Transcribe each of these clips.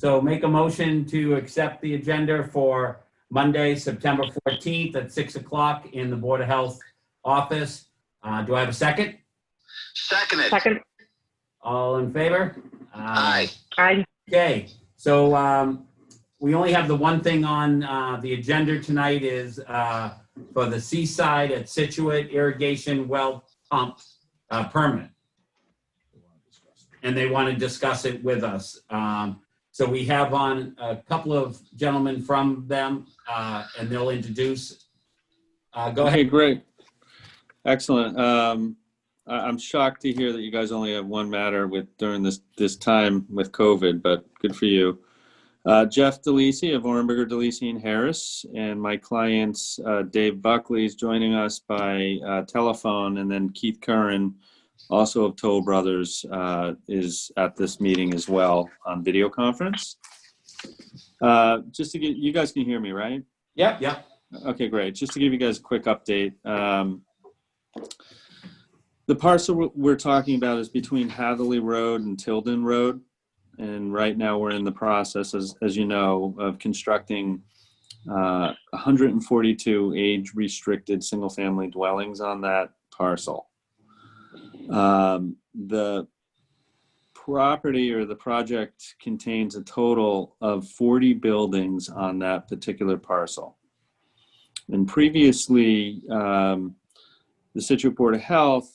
So make a motion to accept the agenda for Monday, September 14th at 6 o'clock in the Board of Health office. Do I have a second? Seconded. Second. All in favor? Aye. Aye. Okay, so we only have the one thing on the agenda tonight is for the Seaside at Scituate irrigation well pump permit. And they want to discuss it with us. So we have on a couple of gentlemen from them and they'll introduce. Go ahead. Okay, great. Excellent. I'm shocked to hear that you guys only have one matter during this time with COVID, but good for you. Jeff DeLisi of Orenberger, DeLisi and Harris, and my clients, Dave Buckley is joining us by telephone, and then Keith Curran, also of Toll Brothers, is at this meeting as well on video conference. Just to get, you guys can hear me, right? Yep. Okay, great. Just to give you guys a quick update. The parcel we're talking about is between Hatherley Road and Tilden Road. And right now we're in the process, as you know, of constructing 142 age-restricted single-family dwellings on that parcel. The property or the project contains a total of 40 buildings on that particular parcel. And previously, the Scituate Board of Health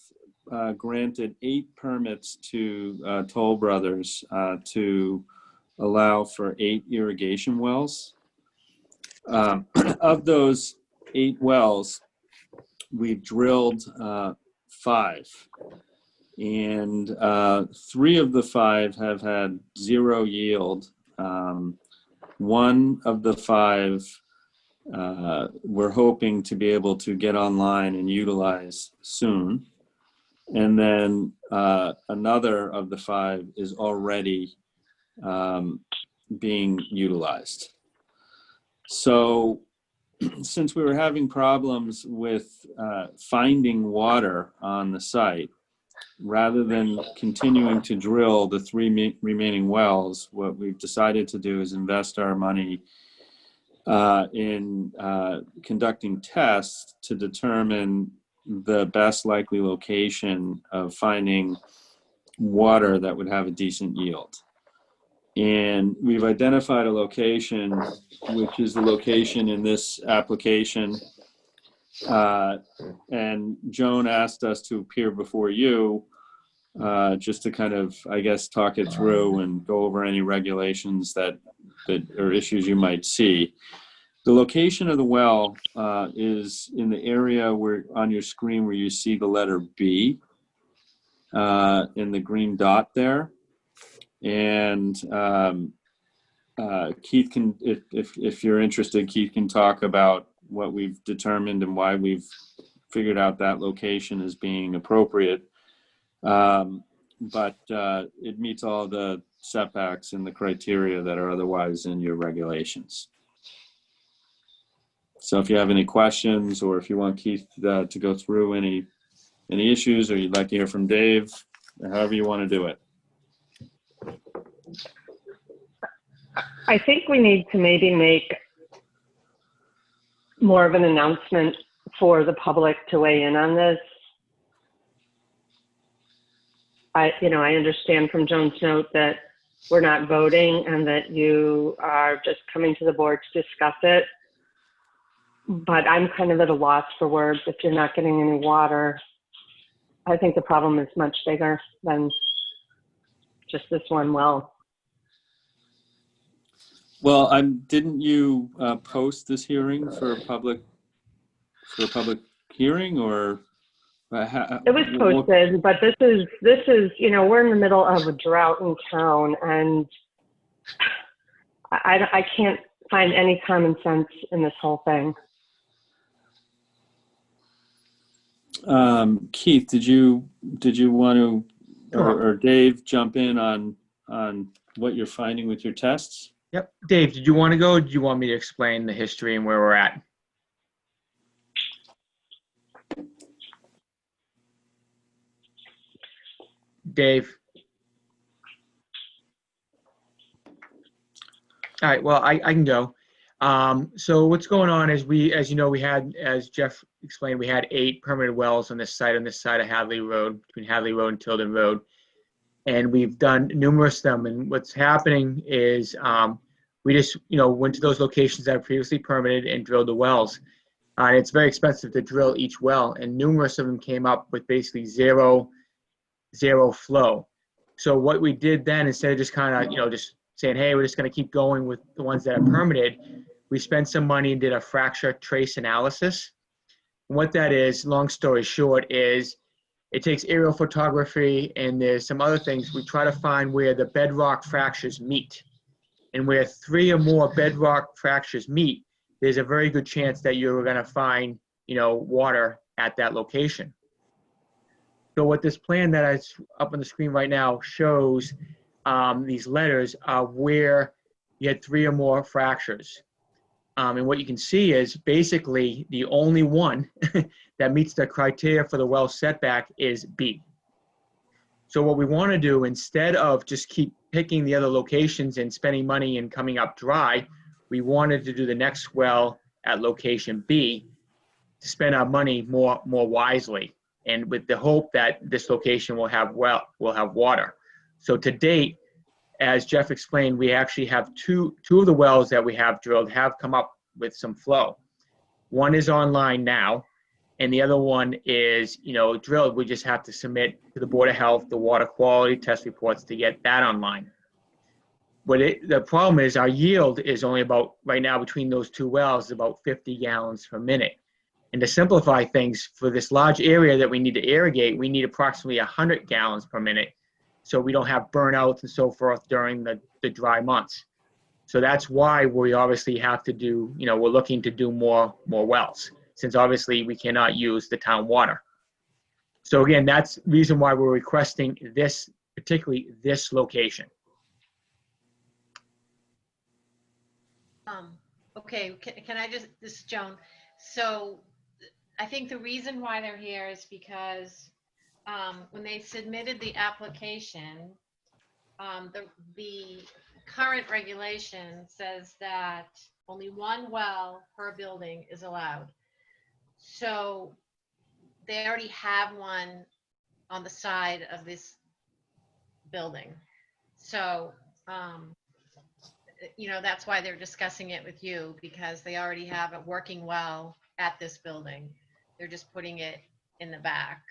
granted 8 permits to Toll Brothers to allow for 8 irrigation wells. Of those 8 wells, we've drilled 5. And 3 of the 5 have had 0 yield. 1 of the 5 we're hoping to be able to get online and utilize soon. And then another of the 5 is already being utilized. So since we were having problems with finding water on the site, rather than continuing to drill the 3 remaining wells, what we've decided to do is invest our money in conducting tests to determine the best likely location of finding water that would have a decent yield. And we've identified a location, which is the location in this application. And Joan asked us to appear before you just to kind of, I guess, talk it through and go over any regulations that or issues you might see. The location of the well is in the area where on your screen where you see the letter B in the green dot there. And Keith can, if you're interested, Keith can talk about what we've determined and why we've figured out that location as being appropriate. But it meets all the setbacks and the criteria that are otherwise in your regulations. So if you have any questions, or if you want Keith to go through any issues, or you'd like to hear from Dave, however you want to do it. I think we need to maybe make more of an announcement for the public to weigh in on this. I understand from Joan's note that we're not voting and that you are just coming to the board to discuss it. But I'm kind of at a loss for words. If you're not getting any water, I think the problem is much bigger than just this one well. Well, didn't you post this hearing for a public hearing, or? It was posted, but this is, we're in the middle of a drought in town, and I can't find any common sense in this whole thing. Keith, did you want to, or Dave, jump in on what you're finding with your tests? Yep. Dave, did you want to go? Or do you want me to explain the history and where we're at? Dave. All right, well, I can go. So what's going on is as you know, we had, as Jeff explained, we had 8 permitted wells on this side of Hadley Road, between Hadley Road and Tilden Road. And we've done numerous of them. And what's happening is we just, went to those locations that are previously permitted and drilled the wells. And it's very expensive to drill each well. And numerous of them came up with basically zero flow. So what we did then, instead of just kind of, just saying, hey, we're just going to keep going with the ones that are permitted, we spent some money and did a fracture trace analysis. And what that is, long story short, is it takes aerial photography and there's some other things. We try to find where the bedrock fractures meet. And where 3 or more bedrock fractures meet, there's a very good chance that you're going to find, water at that location. So what this plan that is up on the screen right now shows these letters of where you had 3 or more fractures. And what you can see is basically the only one that meets the criteria for the well setback is B. So what we want to do, instead of just keep picking the other locations and spending money and coming up dry, we wanted to do the next well at location B to spend our money more wisely, and with the hope that this location will have water. So to date, as Jeff explained, we actually have two of the wells that we have drilled have come up with some flow. One is online now, and the other one is, drilled. We just have to submit to the Board of Health the water quality test reports to get that online. But the problem is our yield is only about, right now between those 2 wells, about 50 gallons per minute. And to simplify things, for this large area that we need to irrigate, we need approximately 100 gallons per minute, so we don't have burnouts and so forth during the dry months. So that's why we obviously have to do, we're looking to do more wells, since obviously we cannot use the town water. So again, that's the reason why we're requesting this, particularly this location. Okay, can I just, this is Joan. So I think the reason why they're here is because when they submitted the application, the current regulation says that only 1 well per building is allowed. So they already have one on the side of this building. So, that's why they're discussing it with you, because they already have a working well at this building. They're just putting it in the back.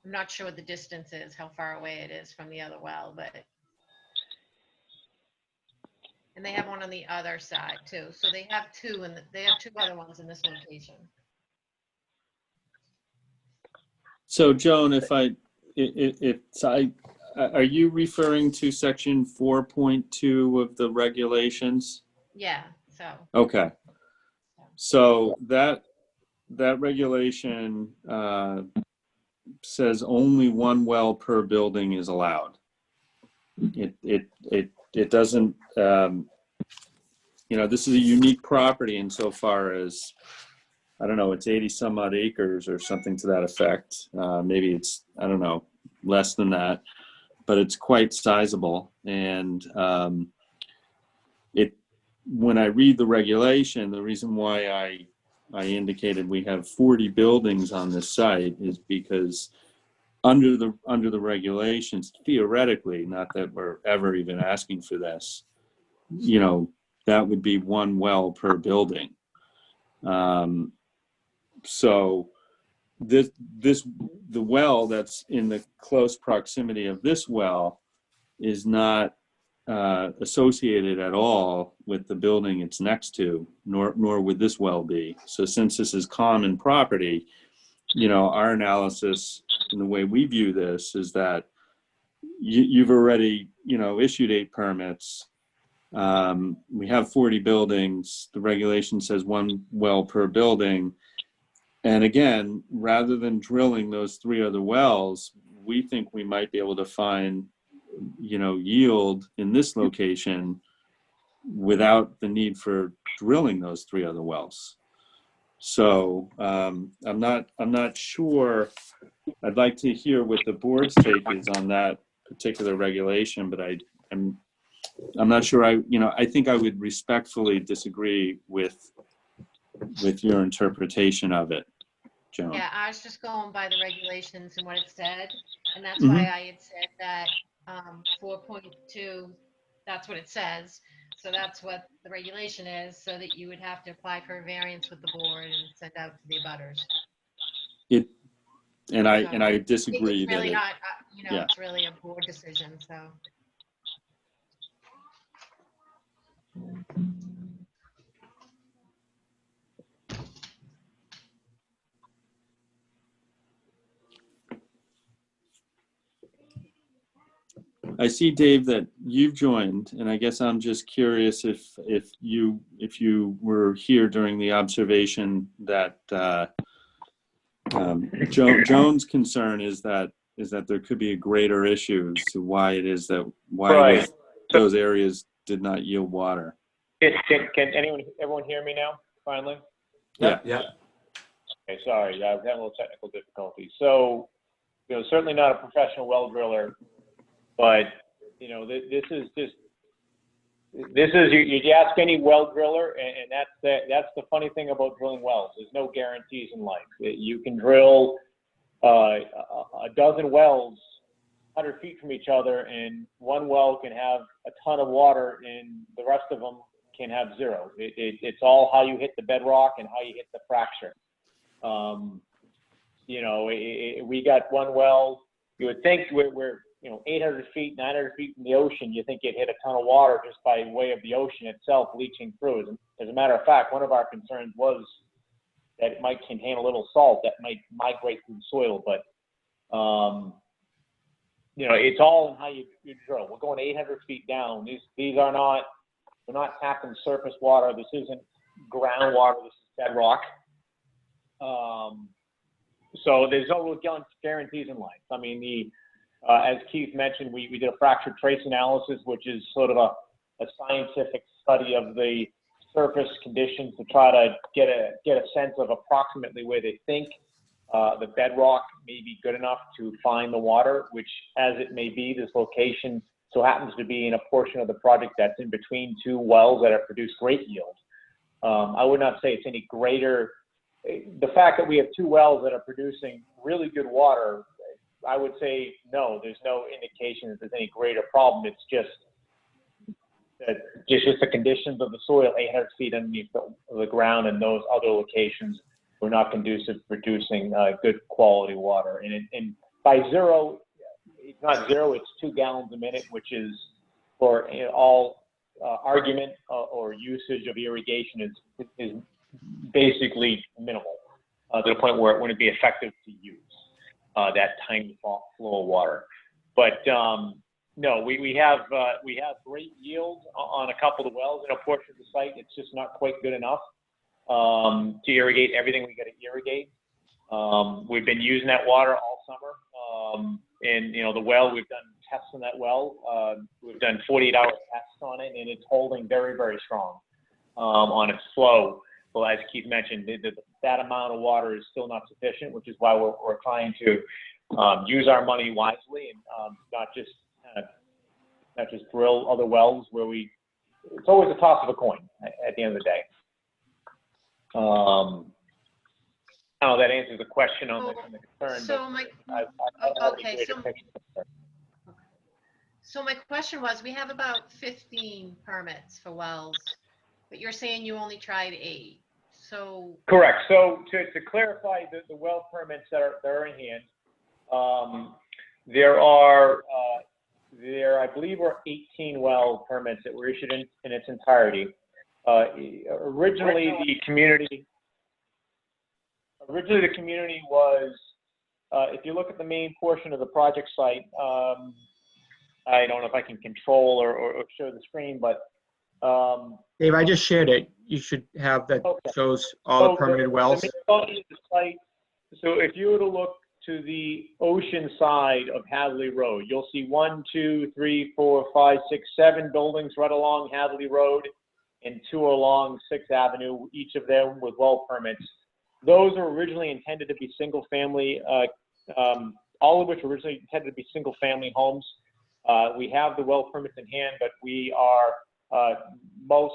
I'm not sure what the distance is, how far away it is from the other well, and they have one on the other side too. So they have 2, and they have 2 other ones in this location. So Joan, are you referring to section 4.2 of the regulations? Yeah, so. Okay. So that regulation says only 1 well per building is allowed. It doesn't, this is a unique property insofar as, I don't know, it's 80 some odd acres or something to that effect. Maybe it's, I don't know, less than that, but it's quite sizable. And when I read the regulation, the reason why I indicated we have 40 buildings on this site is because under the regulations, theoretically, not that we're ever even asking for this, that would be 1 well per building. So the well that's in the close proximity of this well is not associated at all with the building it's next to, nor would this well be. So since this is common property, our analysis and the way we view this is that you've already, issued 8 permits. We have 40 buildings. The regulation says 1 well per building. And again, rather than drilling those 3 other wells, we think we might be able to find, yield in this location without the need for drilling those 3 other wells. So I'm not sure. I'd like to hear what the board's take is on that particular regulation, but I'm not sure I think I would respectfully disagree with your interpretation of it, Joan. Yeah, I was just going by the regulations and what it said, and that's Mhm. why I had said that 4.2, that's what it says. So that's what the regulation is, so that you would have to apply for a variance with the board and send out to the abutters. And I disagree It's really that not, yeah. it's really a board decision, so. I see, Dave, that you've joined, and I guess I'm just curious if you were here during the observation that Joan's concern is that there could be a greater issue as to why it is that Right. those areas did not yield water. Can everyone hear me now, finally? Yeah. Yeah. Okay, sorry, I was having a little technical difficulty. So, certainly not a professional well driller, but, this is you ask any well driller, and that's the funny thing about drilling wells. There's no guarantees in life. You can drill a dozen wells 100 feet from each other, and one well can have a ton of water, and the rest of them can have zero. It's all how you hit the bedrock and how you hit the fracture. We got one well. You would think we're 800 feet, 900 feet from the ocean. You think you'd hit a ton of water just by way of the ocean itself leaching through. As a matter of fact, one of our concerns was that it might contain a little salt that might migrate through the soil, but it's all in how you drill. We're going 800 feet down. These are not, we're not tapping surface water. This isn't groundwater. This is bedrock. So there's no real guarantees in life. I mean, as Keith mentioned, we did a fracture trace analysis, which is sort of a scientific study of the surface conditions to try to get a sense of approximately where they think the bedrock may be good enough to find the water, which, as it may be, this location so happens to be in a portion of the project that's in between two wells that have produced great yield. I would not say it's any greater. The fact that we have two wells that are producing really good water, I would say no, there's no indication that there's any greater problem. It's just the conditions of the soil 800 feet underneath the ground, and those other locations were not conducive to producing good quality water. And by zero, it's not zero, it's 2 gallons a minute, which is for all argument or usage of irrigation is basically minimal to the point where it wouldn't be effective to use that tiny flow of water. But no, we have great yield on a couple of the wells in a portion of the site. It's just not quite good enough to irrigate everything we got to irrigate. We've been using that water all summer, and the well, we've done tests on that well. We've done 48-hour tests on it, and it's holding very, very strong on its flow. Well, as Keith mentioned, that amount of water is still not sufficient, which is why we're trying to use our money wisely and not just drill other wells where it's always a toss of a coin at the end of the day. I don't know if that answers the question on the concern. So my question was, we have about 15 permits for wells, but you're saying you only tried 8. So correct. So to clarify the well permits that are in hand, there I believe were 18 well permits that were issued in its entirety. Originally the community was, if you look at the main portion of the project site, I don't know if I can control or show the screen, but Dave, I just shared it. You should have that shows all the permitted wells. The site, so if you were to look to the ocean side of Hadley Road, you'll see 1, 2, 3, 4, 5, 6, 7 buildings right along Hadley Road and 2 along 6th Avenue, each of them with well permits. Those were originally intended to be single family, all of which were originally intended to be single family homes. We have the well permits in hand, but we are most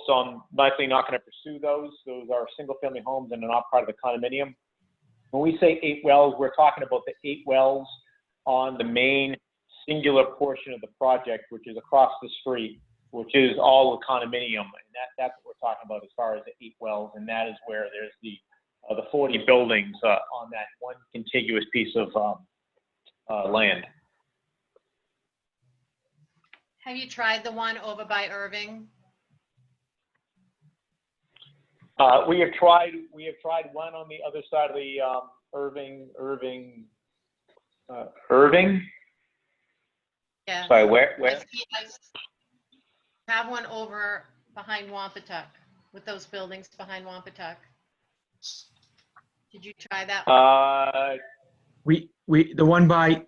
likely not going to pursue those. Those are single-family homes and are not part of the condominium. When we say 8 wells, we're talking about the 8 wells on the main singular portion of the project, which is across the street, which is all the condominium, and that's what we're talking about as far as the 8 wells, and that is where there's the 40 buildings on that one contiguous piece of land. Have you tried the one over by Irving? We have tried one on the other side of the Irving. Yeah. Sorry, where? Have one over behind Wampatuck, with those buildings behind Wampatuck. Did you try that? We the one by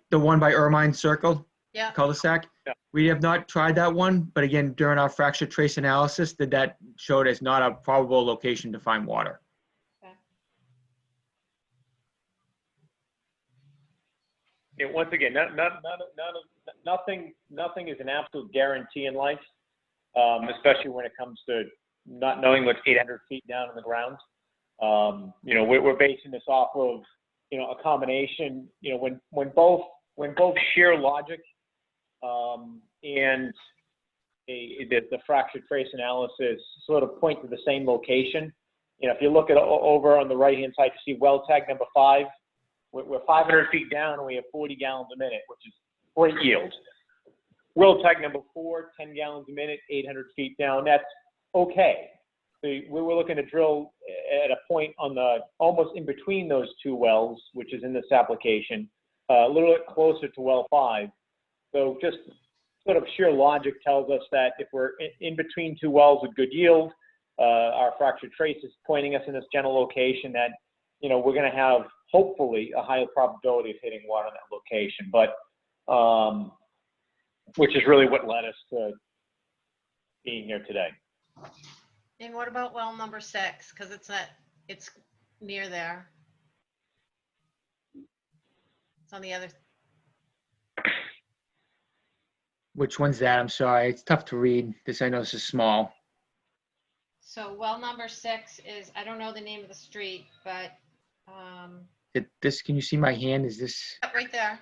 Ermine Circle Yeah. cul-de-sac. Yeah. We have not tried that one, but again, during our fracture trace analysis, that showed as not a probable location to find water. Yeah, once again, nothing is an absolute guarantee in life, especially when it comes to not knowing what's 800 feet down in the ground. We're basing this off of, a combination, when both sheer logic and the fracture trace analysis sort of point to the same location. If you look at over on the right-hand side, you see well tag number 5. We're 500 feet down and we have 40 gallons a minute, which is great yield. Well tag number 4, 10 gallons a minute, 800 feet down. That's okay. So we were looking to drill at a point on the almost in between those 2 wells, which is in this application, a little bit closer to well 5. So just sort of sheer logic tells us that if we're in between 2 wells with good yield, our fracture trace is pointing us in this general location that, we're going to have hopefully a higher probability of hitting water in that location, but which is really what led us to being here today. And what about well number 6? Because it's near there. It's on the other. Which one's that? I'm sorry. It's tough to read. I know this is small. So well number 6 is, I don't know the name of the street, but Can you see my hand? Is this? right there.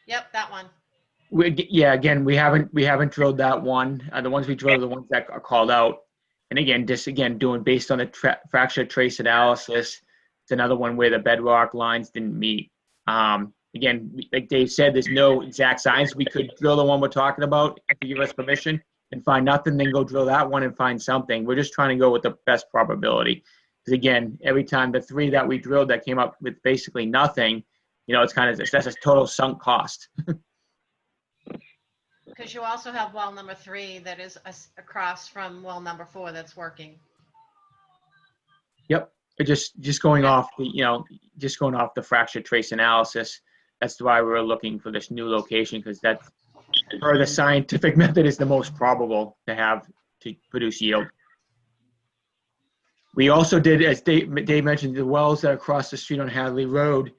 Yep, that one. Again, we haven't drilled that one. The ones we drilled are the ones that are called out. And again, doing based on the fracture trace analysis, it's another one where the bedrock lines didn't meet. Again, like Dave said, there's no exact science. We could drill the one we're talking about if you give us permission and find nothing, then go drill that one and find something. We're just trying to go with the best probability. Because again, every time the 3 that we drilled that came up with basically nothing, it's that's a total sunk cost. Because you also have well number 3 that is across from well number 4 that's working. Yep. Just going off the fracture trace analysis. That's why we're looking for this new location, because that, or the scientific method, is the most probable to have to produce yield. We also did, as Dave mentioned, the wells that are across the street on Hadley Road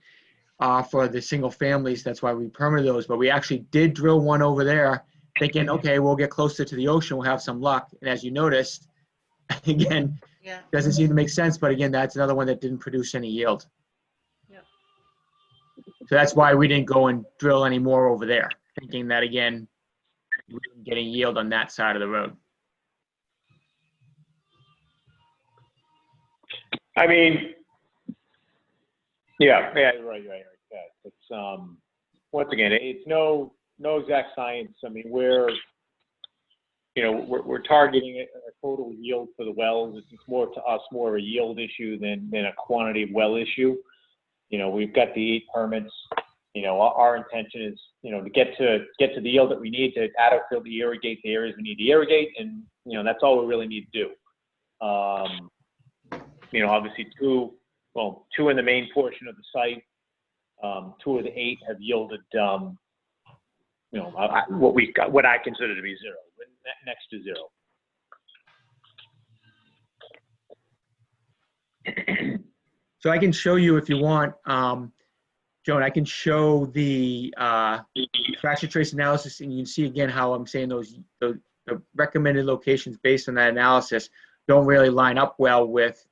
for the single families. That's why we permitted those. But we actually did drill one over there, thinking, okay, we'll get closer to the ocean, we'll have some luck. And as you noticed, again, Yeah. doesn't seem to make sense. But again, that's another one that didn't produce any yield. Yep. So that's why we didn't go and drill any more over there, thinking that, again, we didn't get a yield on that side of the road. I mean, yeah, right. Yeah, it's once again, it's no exact science. I mean, we're targeting a total yield for the wells. It's more to us more of a yield issue than a quantity of well issue. We've got the 8 permits. Our intention is, to get to the yield that we need to adequately irrigate the areas we need to irrigate, and that's all we really need to do. Obviously 2 in the main portion of the site, 2 of the 8 have yielded, what I consider to be 0, next to 0. So I can show you if you want, Joan, I can show the fracture trace analysis, and you can see again how I'm saying the recommended locations based on that analysis don't really line up well with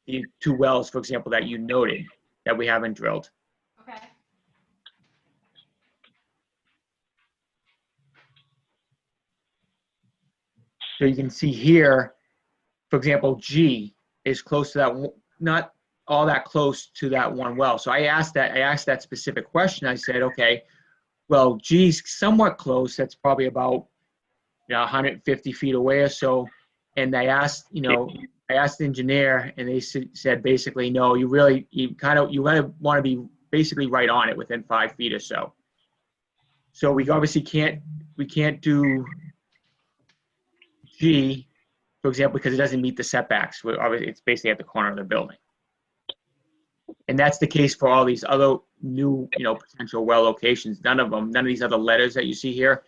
the 2 wells, for example, that you noted that we haven't drilled. Okay. So you can see here, for example, G is close to that, not all that close to that 1 well. So I asked that specific question. I said, okay, well, G's somewhat close. That's probably about 150 feet away or so. And I asked the engineer, and they said basically, no, you want to be basically right on it within 5 feet or so. So we obviously can't do G, for example, because it doesn't meet the setbacks. It's basically at the corner of the building. And that's the case for all these other new, potential well locations. None of these other letters that you see here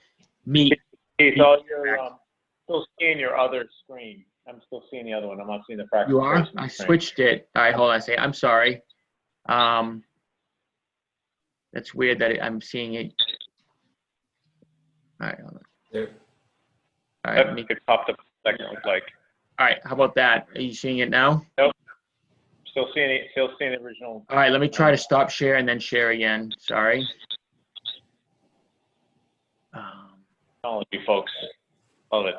meet. Okay, so you're still seeing your other screen. I'm still seeing the other one. I'm not seeing the fracture. You are? tracing I screen. switched it. All right, hold on a second. I'm sorry. That's weird that I'm seeing it. All right, hold on. There. All right, It popped up a second, looked like. all right, how about that? Are you seeing it now? Still seeing it, still seeing the original. All right, let me try to stop share and then share again. Sorry. Technology, folks. Love it.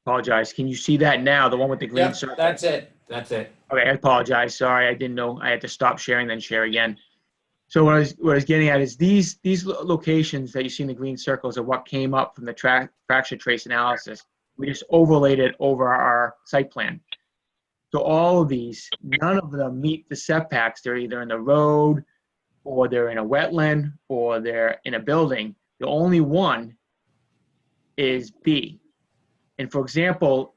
Apologize. Can you see that now? The one with the green Yep, circle? that's it. That's it. Okay, I apologize. Sorry, I didn't know. I had to stop sharing, then share again. So what I was getting at is these locations that you see in the green circles are what came up from the fracture trace analysis. We just overlaid it over our site plan. So all of these, none of them meet the setbacks. They're either in the road, or they're in a wetland, or they're in a building. The only one is B. And for example,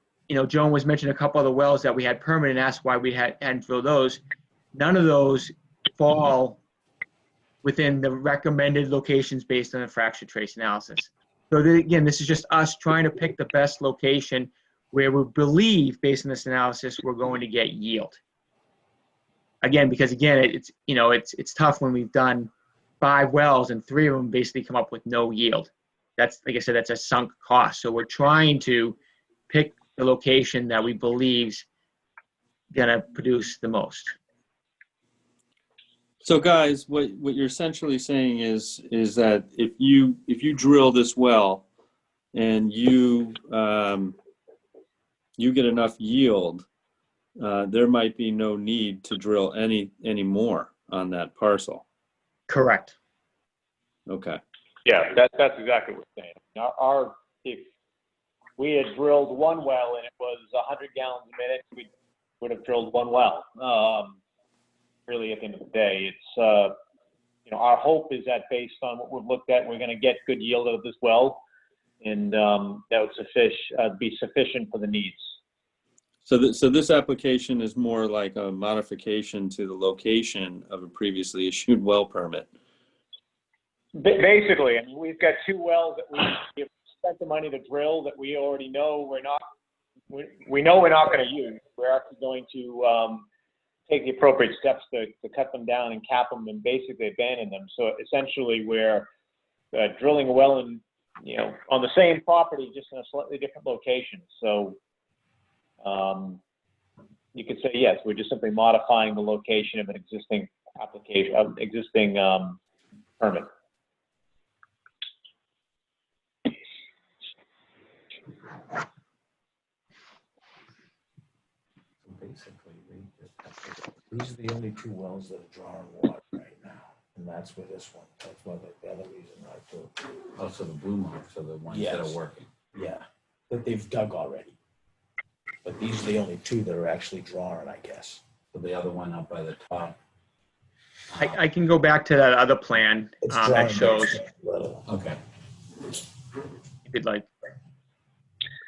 Joan was mentioning a couple of the wells that we had permitted and asked why we hadn't drilled those. None of those fall within the recommended locations based on the fracture trace analysis. So again, this is just us trying to pick the best location where we believe, based on this analysis, we're going to get yield. Again, because it's tough when we've done 5 wells and 3 of them basically come up with no yield. That's, like I said, that's a sunk cost. So we're trying to pick the location that we believe's gonna produce the most. So guys, what you're essentially saying is that if you drill this well and you get enough yield, there might be no need to drill any more on that parcel. Correct. Okay. Yeah, that's exactly what we're saying. If we had drilled 1 well and it was 100 gallons a minute, we would have drilled 1 well. Really, at the end of the day, it's our hope is that based on what we've looked at, we're going to get good yield out of this well, and that would be sufficient for the needs. So this application is more like a modification to the location of a previously issued well permit. Basically, I mean, we've got 2 wells that we've spent the money to drill that we already know we're not going to use. We're actually going to take the appropriate steps to cut them down and cap them and basically abandon them. So essentially, we're drilling a well on the same property, just in a slightly different location. So you could say yes, we're just simply modifying the location of an existing application, permit. Basically, these are the only 2 wells that are drawing water right now, and that's where this one. That's why the other reason I took. Also, the blue marks are the ones that are working. Yeah, that they've dug already. But these are the only 2 that are actually drawing, I guess. So the other one up by the top. I can go back to that other plan It's that drawing shows, little. Okay. if you'd like.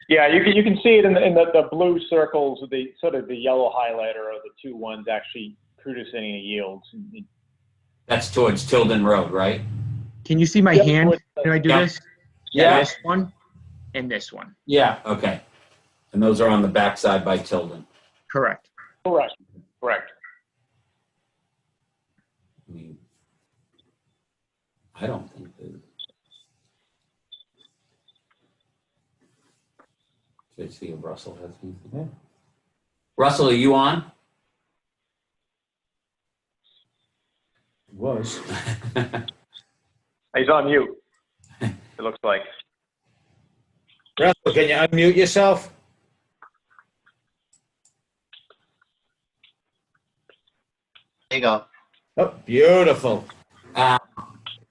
Yeah, you can see it in the blue circles, the sort of the yellow highlighter are the 2 ones actually producing any yields. That's towards Tilden Road, right? Can you see my hand? Can I do Yeah. this? Yeah. This one and this one. Yeah, okay. And those are on the backside by Tilden. Correct. Correct. I mean, I don't think that. Let's see if Russell has anything. Russell, are you on? Was. He's on mute, it looks like. Russell, can you unmute yourself? There you go. Oh, beautiful.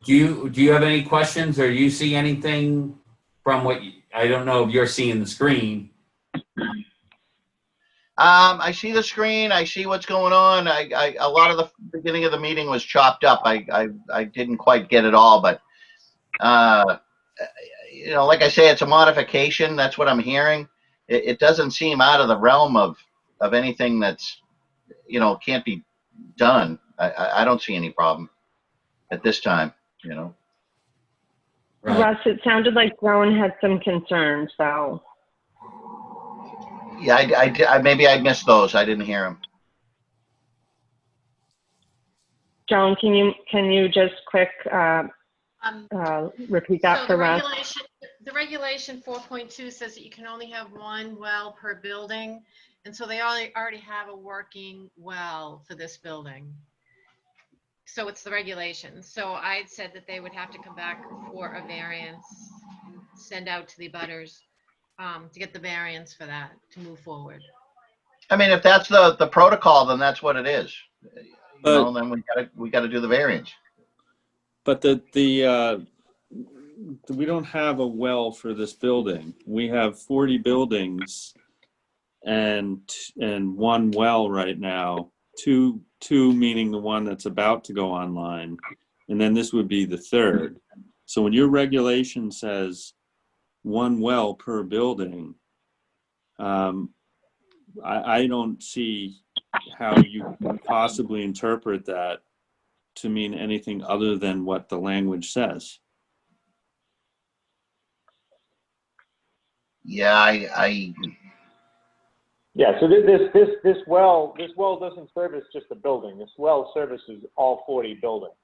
Do you have any questions, or you see anything from what I don't know if you're seeing the screen? I see the screen. I see what's going on. A lot of the beginning of the meeting was chopped up. I didn't quite get it all, but like I say, it's a modification. That's what I'm hearing. It doesn't seem out of the realm of anything that's, can't be done. I don't see any problem at this time, Right. Russ, it sounded like Joan had some concerns, so. Yeah, I maybe I missed those. I didn't hear them. Joan, can you just quick repeat that So for Russ? the regulation 4.2 says that you can only have one well per building. And so they already have a working well for this building. So it's the regulation. So I said that they would have to come back for a variance, send out to the abutters to get the variance for that, to move forward. I mean, if that's the protocol, then that's what it is. But- Then we gotta do the variance. But we don't have a well for this building. We have 40 buildings and one well right now, two meaning the one that's about to go online, and then this would be the third. So when your regulation says one well per building, I don't see how you can possibly interpret that to mean anything other than what the language says. Yeah, Yeah, so this well doesn't service just a building. This well services all 40 buildings.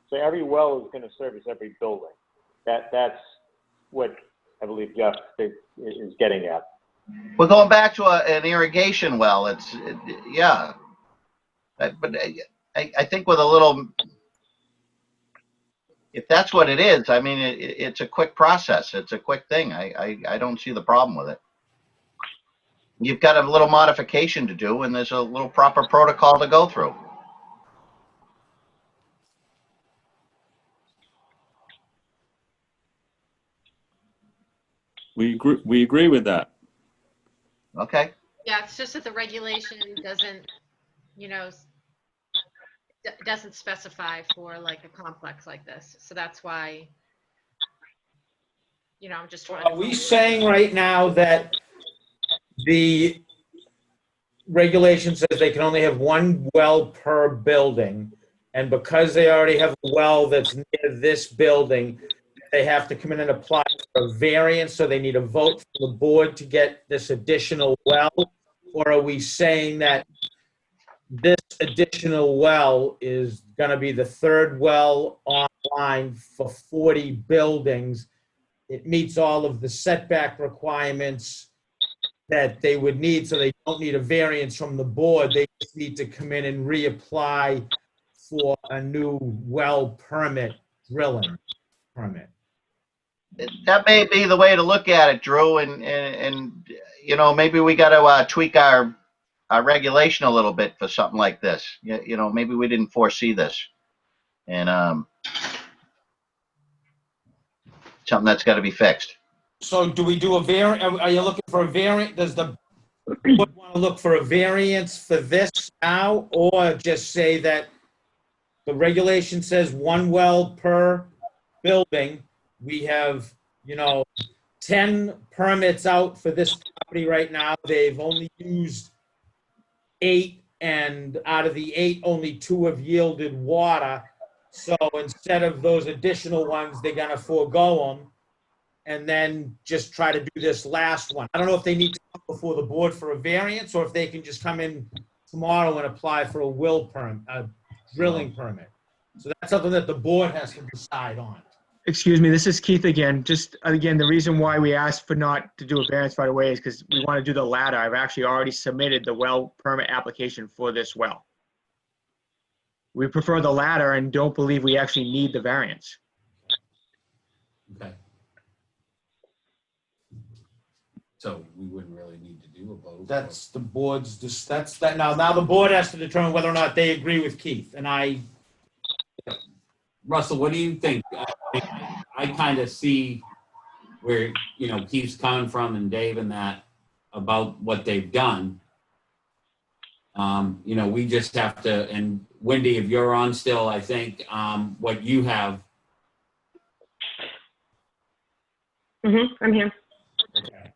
So every well is going to service every building. That's what I believe Jeff is getting at. we're going back to an irrigation well. Yeah. But I think with a little, if that's what it is, I mean, it's a quick process. It's a quick thing. I don't see the problem with it. You've got a little modification to do, and there's a little proper protocol to go through. We agree with that. Okay. Yeah, it's just that the regulation doesn't, doesn't specify for like a complex like this. So that's why, I'm just trying to. Are we saying right now that the regulation says they can only have one well per building, and because they already have a well that's near this building, they have to come in and apply for a variance, so they need a vote from the board to get this additional well? Or are we saying that this additional well is gonna be the third well online for 40 buildings? It meets all of the setback requirements that they would need, so they don't need a variance from the board. They just need to come in and reapply for a new well permit, drilling permit. That may be the way to look at it, Drew, and maybe we got to tweak our regulation a little bit for something like this. Maybe we didn't foresee this, and something that's got to be fixed. So do we do a variant? Are you looking for a variant? Does the board want to look for a variance for this now, or just say that the regulation says one well per building? We have, 10 permits out for this property right now. They've only used 8, and out of the 8, only 2 have yielded water. So instead of those additional ones, they're gonna forego them and then just try to do this last one. I don't know if they need to come before the board for a variance, or if they can just come in tomorrow and apply for a drilling permit. So that's something that the board has to decide on. Excuse me, this is Keith again. Just again, the reason why we asked for not to do a variance right away is because we want to do the latter. I've actually already submitted the well permit application for this well. We prefer the latter and don't believe we actually need the variance. Okay. So we wouldn't really need to do a vote. That's the board's, that's that, now the board has to determine whether or not they agree with Keith, and I, Russell, what do you think? I kind of see where, Keith's coming from and Dave and that about what they've done. We just have to, and Wendy, if you're on still, I think, what you have. I'm here. Okay.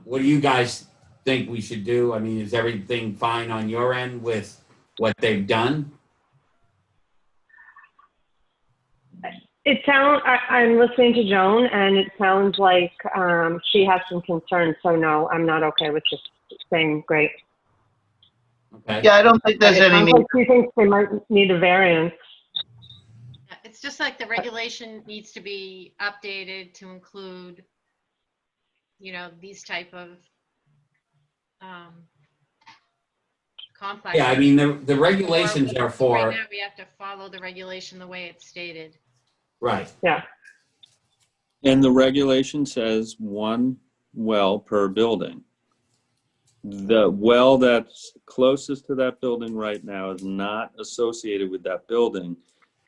What do you guys think we should do? I mean, is everything fine on your end with what they've done? I'm listening to Joan, and it sounds like she has some concerns. So no, I'm not okay with just saying great. Okay. Yeah, I don't think there's It any sounds need. like she thinks they might need a variance. Yeah, it's just like the regulation needs to be updated to include, these type of complexes. Yeah, I mean, the regulations are for, Right now, we have to follow the regulation the way it's stated. right. Yeah. And the regulation says 1 well per building. The well that's closest to that building right now is not associated with that building.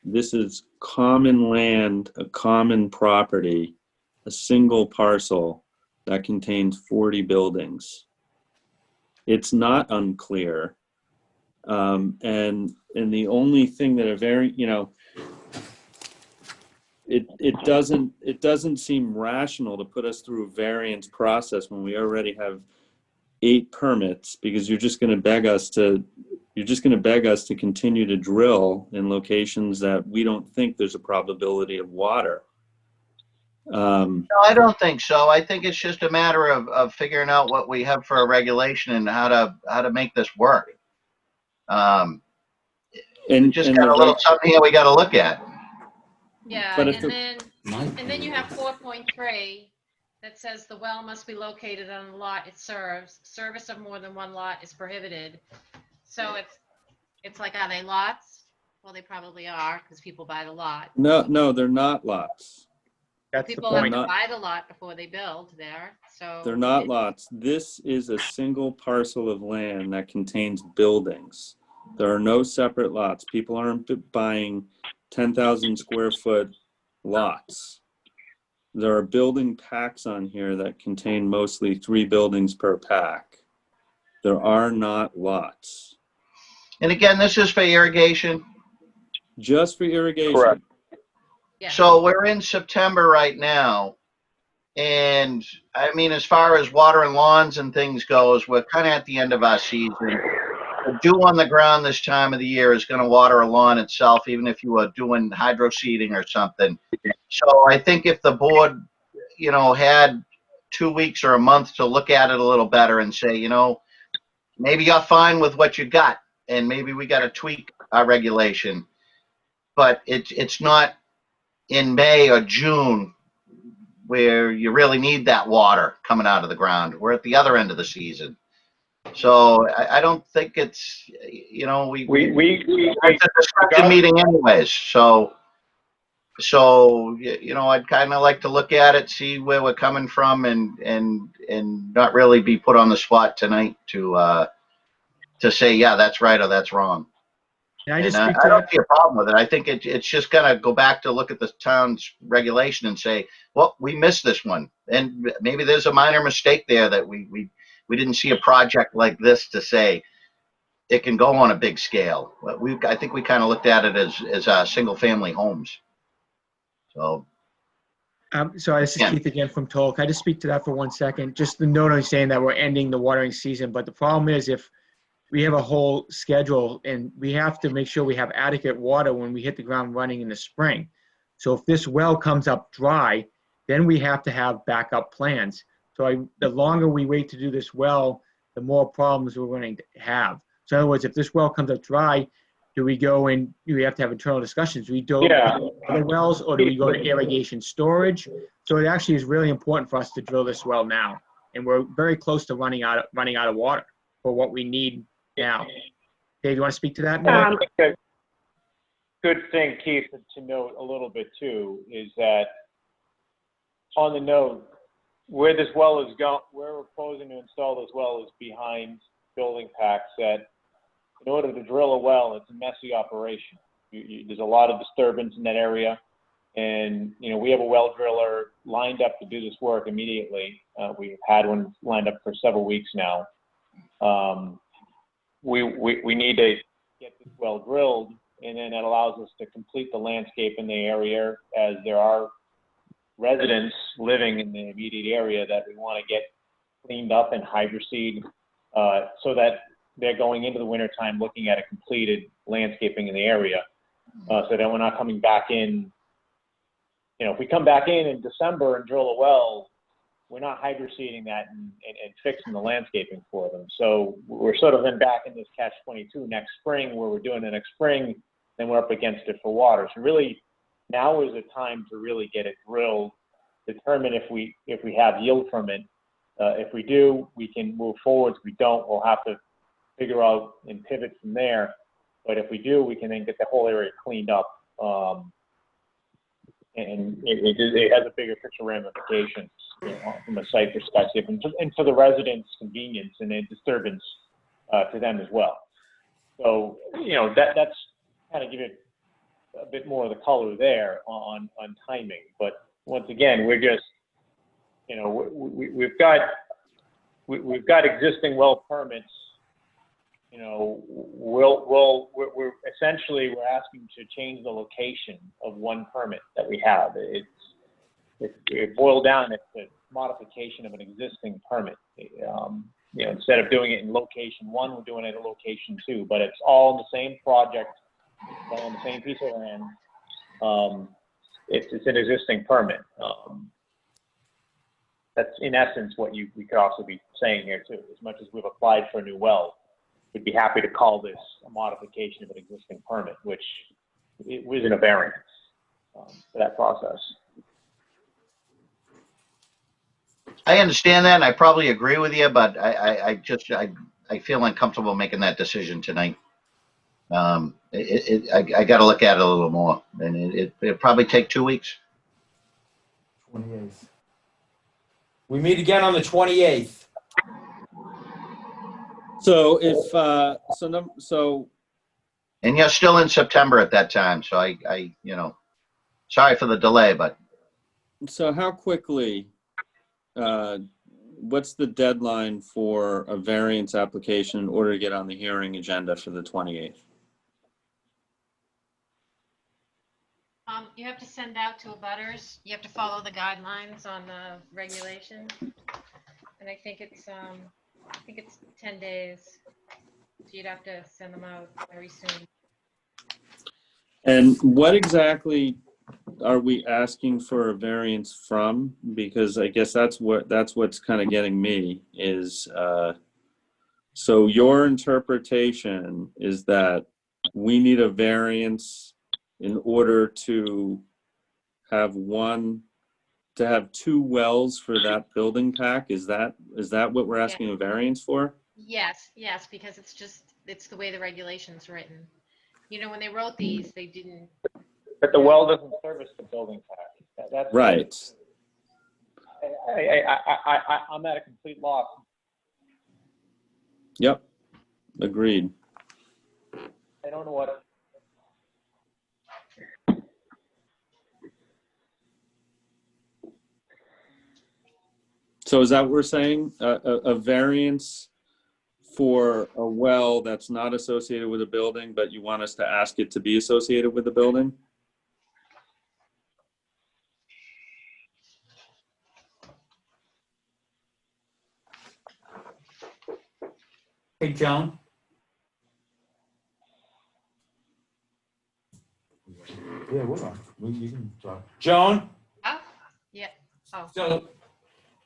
This is common land, a common property, a single parcel that contains 40 buildings. It's not unclear. And the only thing that it doesn't seem rational to put us through a variance process when we already have 8 permits, because you're just going to beg us to continue to drill in locations that we don't think there's a probability of water. No, I don't think so. I think it's just a matter of figuring out what we have for a regulation and how to make this work. And Just got a little something here we got to look at. Yeah, But and then you have 4.3 that says the well must be located on the lot it serves. Service of more than one lot is prohibited. So it's like, are they lots? Well, they probably are, because people buy the lot. No, they're not lots. That's the People have point. to buy the lot before they build there, so. They're not lots. This is a single parcel of land that contains buildings. There are no separate lots. People aren't buying 10,000 square foot lots. There are building packs on here that contain mostly 3 buildings per pack. There are not lots. And again, this is for irrigation. Just for irrigation. Correct. Yeah. So we're in September right now. And I mean, as far as water and lawns and things goes, we're kind of at the end of our season. The dew on the ground this time of the year is going to water a lawn itself, even if you were doing hydro seeding or something. So I think if the board, had 2 weeks or a month to look at it a little better and say, maybe you're fine with what you got, and maybe we got to tweak our regulation. But it's not in May or June where you really need that water coming out of the ground. We're at the other end of the season. So I don't think it's, it's a discussion meeting anyways. So I'd kind of like to look at it, see where we're coming from, and not really be put on the spot tonight to say, yeah, that's right or that's wrong. Can I just And speak I to don't that? see a problem with it. I think it's just gonna go back to look at the town's regulation and say, well, we missed this one, and maybe there's a minor mistake there that we didn't see a project like this to say it can go on a big scale. But I think we kind of looked at it as single family homes. So Sorry, this is Yeah. Keith again from Toll. Can I just speak to that for 1 second? Just the note on saying that we're ending the watering season, but the problem is if we have a whole schedule and we have to make sure we have adequate water when we hit the ground running in the spring. So if this well comes up dry, then we have to have backup plans. So the longer we wait to do this well, the more problems we're going to have. So in other words, if this well comes up dry, do we go and do we have to have internal discussions? Do we do Yeah. other wells, or do we go to irrigation storage? So it actually is really important for us to drill this well now, and we're very close to running out of water for what we need now. Dave, you want to speak to that? I think a good thing, Keith, to note a little bit too, is that on the note, where this well is going, where we're proposing to install this well is behind building packs that in order to drill a well, it's a messy operation. There's a lot of disturbance in that area. And, you know, we have a well driller lined up to do this work immediately. We've had one lined up for several weeks now. We need to get this well drilled, and then that allows us to complete the landscape in the area, as there are residents living in the immediate area that we want to get cleaned up and hydroseed, so that they're going into the wintertime looking at a completed landscaping in the area, so that we're not coming back in. You know, if we come back in December and drill a well, we're not hydroseeding that and fixing the landscaping for them. So we're sort of then back in this catch-22 next spring, where we're doing it next spring, then we're up against it for water. So really, now is the time to really get it drilled, determine if we have yield from it. If we do, we can move forward. If we don't, we'll have to figure out and pivot from there. But if we do, we can then get the whole area cleaned up. And it has a bigger picture ramifications, you know, from a site perspective, and for the residents' convenience and a disturbance to them as well. So, you know, that's kind of give it a bit more of the color there on timing. But once again, we're just, you know, we've got existing well permits. You know, we're essentially asking to change the location of one permit that we have. It boiled down to the modification of an existing permit. You know, instead of doing it in location 1, we're doing it at location 2, but it's all in the same project, it's all on the same piece of land. It's an existing permit. That's in essence what we could also be saying here too. As much as we've applied for a new well, we'd be happy to call this a modification of an existing permit, which it wasn't a variance for that process. I understand that, and I probably agree with you, but I feel uncomfortable making that decision tonight. I got to look at it a little more, and it'll probably take 2 weeks. 28th. We meet again on the 28th. So if, so And you're still in September at that time, so I you know, sorry for the delay, but how quickly, what's the deadline for a variance application in order to get on the hearing agenda for the 28th? You have to send out to abutters. You have to follow the guidelines on the regulation. And I think it's 10 days. So you'd have to send them out very soon. And what exactly are we asking for a variance from? Because I guess that's what's kind of getting me is, so your interpretation is that we need a variance in order to have two wells for that building pack. Is that what we're asking a variance for? Yes, because it's the way the regulation's written. You know, when they wrote these, they didn't. But the well doesn't service the building pack. That's Right. I'm at a complete loss. Yep. Agreed. I don't know what. So is that what we're saying? A variance for a well that's not associated with a building, but you want us to ask it to be associated with the building? Hey, Joan? Yeah, hold on. You can talk. Joan? Oh, yeah. Oh. So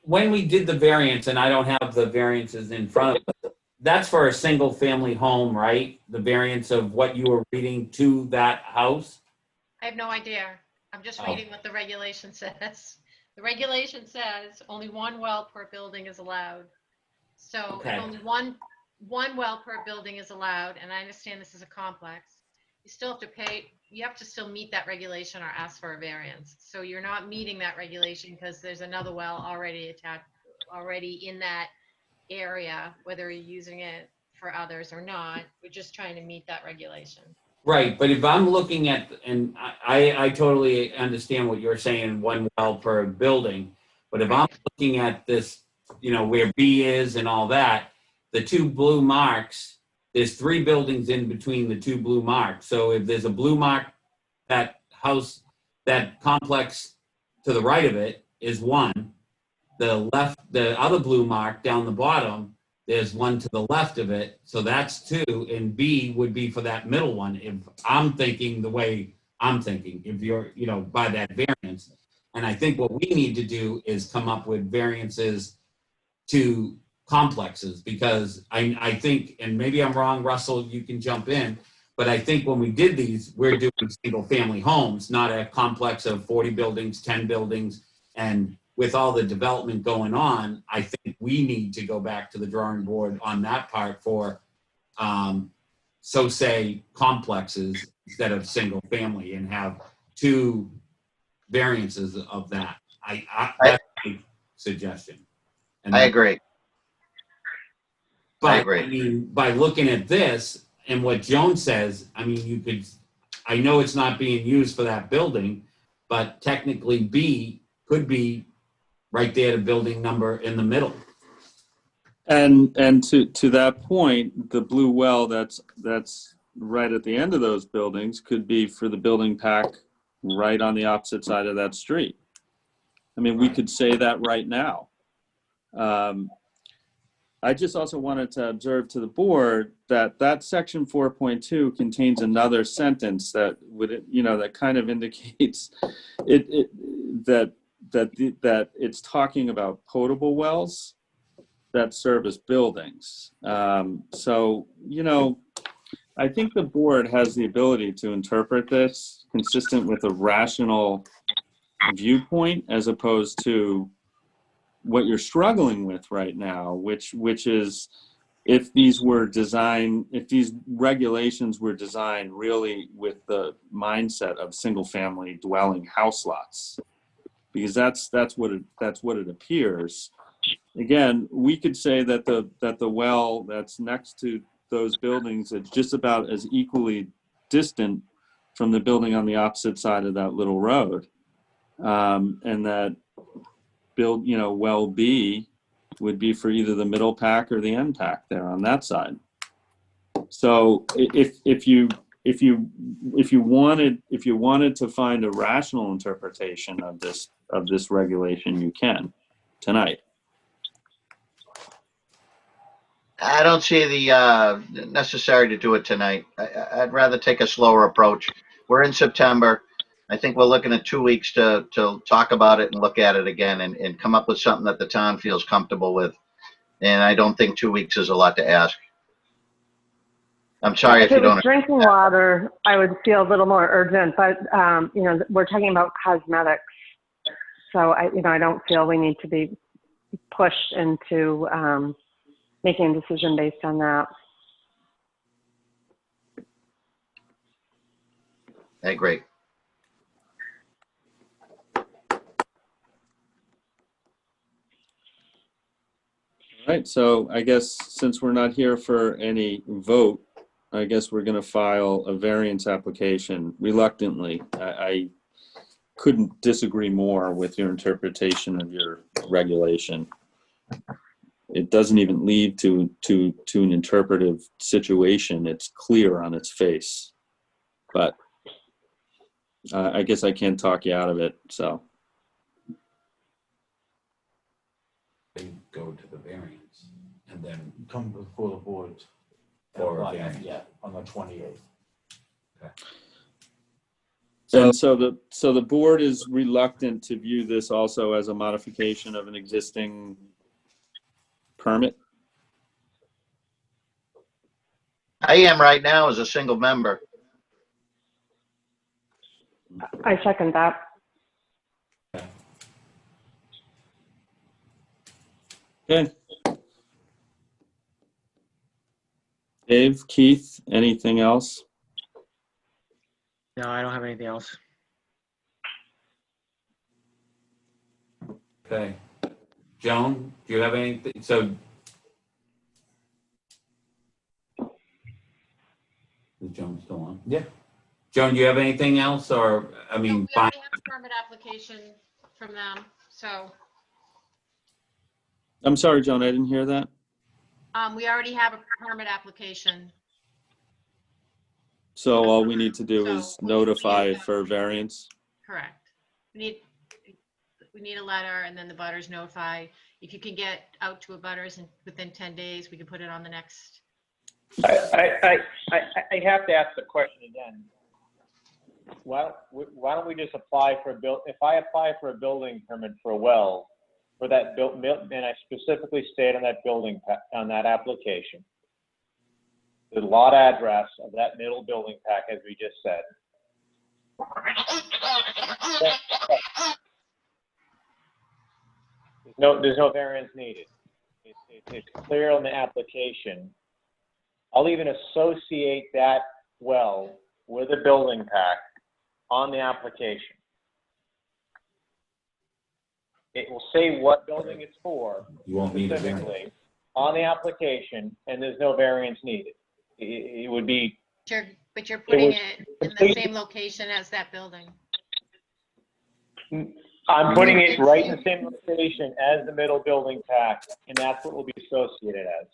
when we did the variance, and I don't have the variances in front of us, that's for a single family home, right? The variance of what you were reading to that house? I have no idea. I'm just Oh. reading what the regulation says. The regulation says only one well per building is allowed. So Okay. if only one well per building is allowed, and I understand this is a complex, you still have to pay, you have to still meet that regulation or ask for a variance. So you're not meeting that regulation because there's another well already attached, already in that area, whether you're using it for others or not. We're just trying to meet that regulation. Right, but if I'm looking at, and I totally understand what you're saying, one well per building, but if I'm looking at this, you know, where B is and all that, the two blue marks, there's 3 buildings in between the 2 blue marks. So if there's a blue mark, that house, that complex to the right of it is 1. The other blue mark down the bottom, there's 1 to the left of it, so that's 2, and B would be for that middle one. If I'm thinking the way I'm thinking, if you're, you know, by that variance. And I think what we need to do is come up with variances to complexes, because I think, and maybe I'm wrong, Russell, you can jump in, but I think when we did these, we're doing single family homes, not a complex of 40 buildings, 10 buildings, and with all the development going on, I think we need to go back to the drawing board on that part for, so say complexes instead of single family, and have 2 variances of that. That's my suggestion. And I agree. but I agree. I mean, by looking at this and what Joan says, I mean, you could, I know it's not being used for that building, but technically B could be right there to building number in the middle. And to that point, the blue well that's right at the end of those buildings could be for the building pack right on the opposite side of that street. I mean, we could say that right now. I just also wanted to observe to the board that section 4.2 contains another sentence that would, you know, that kind of indicates that it's talking about potable wells that service buildings. So, you know, I think the board has the ability to interpret this consistent with a rational viewpoint, as opposed to what you're struggling with right now, which is, if these regulations were designed really with the mindset of single family dwelling house lots, because that's what it appears. Again, we could say that the well that's next to those buildings is just about as equally distant from the building on the opposite side of that little road, and that well B would be for either the middle pack or the end pack there on that side. So if you wanted to find a rational interpretation of this regulation, you can tonight. I don't see the necessary to do it tonight. I'd rather take a slower approach. We're in September. I think we're looking at 2 weeks to talk about it and look at it again and come up with something that the town feels comfortable with. And I don't think 2 weeks is a lot to ask. I'm sorry if you it was don't. drinking water, I would feel a little more urgent, but, you know, we're talking about cosmetics. So I don't feel we need to be pushed into making a decision based on that. I agree. All right, so I guess since we're not here for any vote, I guess we're going to file a variance application reluctantly. I couldn't disagree more with your interpretation of your regulation. It doesn't even lead to an interpretive situation. It's clear on its face. But I guess I can't talk you out of it, so. They go to the variance and then Come before the board. For a variance. Yeah, on the 28th. And so the board is reluctant to view this also as a modification of an existing permit? I am right now as a single member. I second that. Okay. Dave, Keith, anything else? No, I don't have anything else. Okay. Joan, do you have anything? So. Is Joan still on? Yeah. Joan, do you have anything else or, I No, mean, we fine. already have a permit application from them, so, I'm sorry, Joan, I didn't hear that. we already have a permit application. So all we need to do So, is notify for variance. Correct. We need a letter and then the butters notify. If you can get out to a butters within 10 days, we can put it on the next. I have to ask the question again. Why don't we just apply for if I apply for a building permit for a well, for that and I specifically state on that on that application, the lot address of that middle building pack, as we just said. There's no variance needed. It's clear on the application. I'll even associate that well with a building pack on the application. It will say what building it's for, You won't need a variance. specifically, on the application, and there's no variance needed. It would be, But you're putting was it in the completely- same location as that building. I'm putting it right in the same location as the middle building pack, and that's what will be associated as.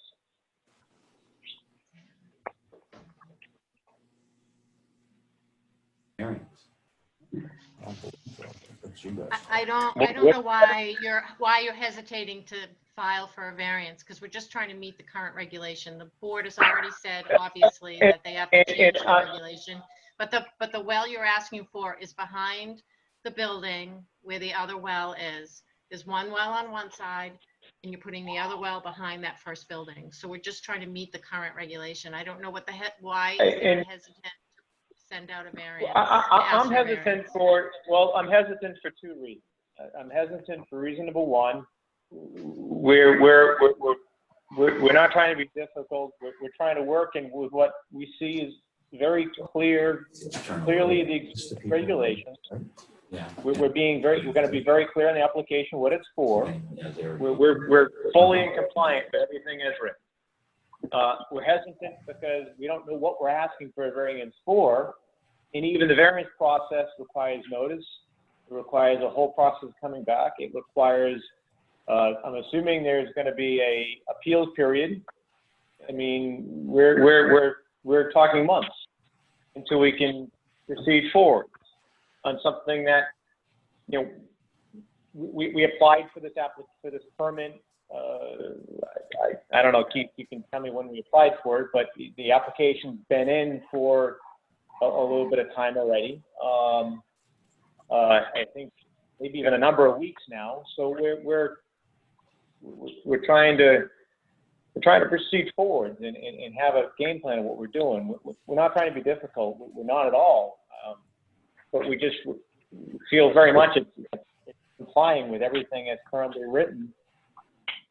Variance. I don't know why you're hesitating to file for a variance, because we're just trying to meet the current regulation. The board has already said, obviously, that they have to change the regulation. But the well you're asking for is behind the building where the other well is. There's one well on one side, and you're putting the other well behind that first building. So we're just trying to meet the current regulation. I don't know why you're hesitant to send out a variance. I'm hesitant I'm hesitant for two reasons. I'm hesitant for reason number one, we're not trying to be difficult. We're trying to work and with what we see is very clearly the regulations. Yeah. We're going to be very clear in the application what it's for. We're fully in compliance with everything as written. We're hesitant because we don't know what we're asking for a variance for, and even the variance process requires notice. It requires a whole process coming back. It requires, I'm assuming there's going to be a appeals period. I mean, we're talking months until we can proceed forward on something that, you know, we applied for this permit. I don't know, Keith, you can tell me when we applied for it, but the application's been in for a little bit of time already. I think maybe even a number of weeks now. So we're trying to proceed forward and have a game plan of what we're doing. We're not trying to be difficult. We're not at all. But we just feel very much it's complying with everything that's currently written.